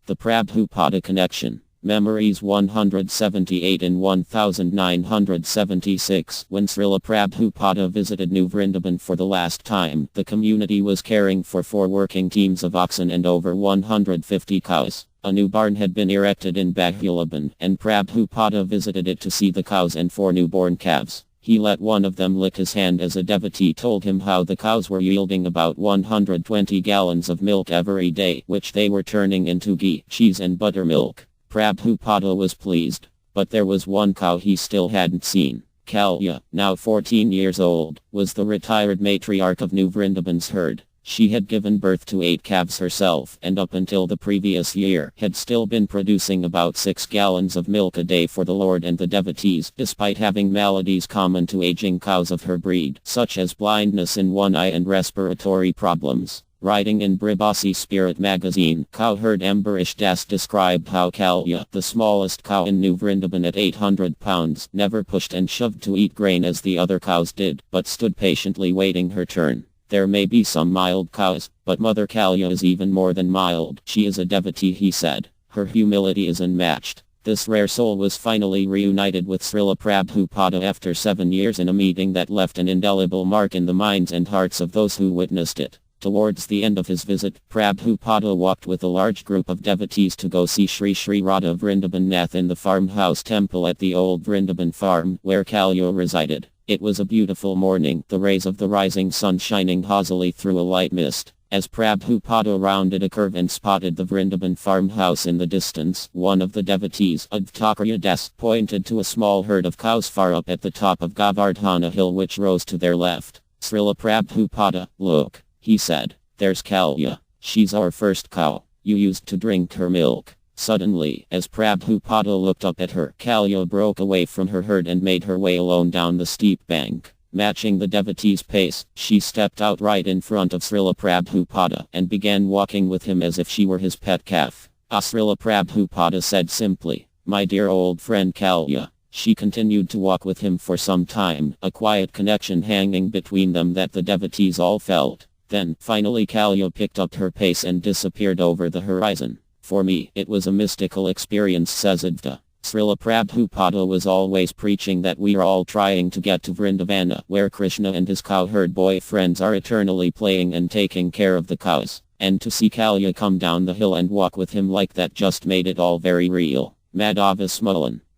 The Prabhupada Connection. Memories 178 and 1976. When Srila Prabhupada visited New Vrindaban for the last time, the community was caring for 4 working teams of oxen and over 150 cows. A new barn had been erected in Bahulaban, and Prabhupada visited it to see the cows and 4 newborn calves. He let one of them lick his hand as a devotee told him how the cows were yielding about 120 gallons of milk every day, which they were turning into ghee, cheese and buttermilk. Prabhupada was pleased, but there was one cow he still hadn't seen. Kalya, now 14 years old, was the retired matriarch of New Vrindaban's herd. She had given birth to 8 calves herself and up until the previous year had still been producing about 6 gallons of milk a day for the Lord and the devotees, despite having maladies common to aging cows of her breed, such as blindness in one eye and respiratory problems. Writing in Bribasi Spirit magazine, cowherd Ambarish Das described how Kalya, the smallest cow in New Vrindaban at 800 pounds, never pushed and shoved to eat grain as the other cows did, but stood patiently waiting her turn. There may be some mild cows, but Mother Kalya is even more than mild. She is a devotee, he said. Her humility is unmatched. This rare soul was finally reunited with Srila Prabhupada after 7 years in a meeting that left an indelible mark in the minds and hearts of those who witnessed it. Towards the end of his visit, Prabhupada walked with a large group of devotees to go see Sri Sri Radha Vrindaban Nath in the farmhouse temple at the old Vrindaban farm, where Kalya resided. It was a beautiful morning, the rays of the rising sun shining hazily through a light mist. As Prabhupada rounded a curve and spotted the Vrindaban farmhouse in the distance, one of the devotees, Adhtakarya Das, pointed to a small herd of cows far up at the top of Govardhana hill which rose to their left. Srila Prabhupada, look, he said, there's Kalya. She's our first cow. You used to drink her milk. Suddenly, as Prabhupada looked up at her, Kalya broke away from her herd and made her way alone down the steep bank. Matching the devotee's pace, she stepped out right in front of Srila Prabhupada and began walking with him as if she were his pet calf. Srila Prabhupada said simply, "My dear old friend Kalya." She continued to walk with him for some time, a quiet connection hanging between them that the devotees all felt. Then, finally Kalya picked up her pace and disappeared over the horizon. For me, it was a mystical experience, says Adhta. Srila Prabhupada was always preaching that we are all trying to get to Vrindavana, where Krishna and his cowherd boyfriends are eternally playing and taking care of the cows. And to see Kalya come down the hill and walk with him like that just made it all very real. Madhava Smolan.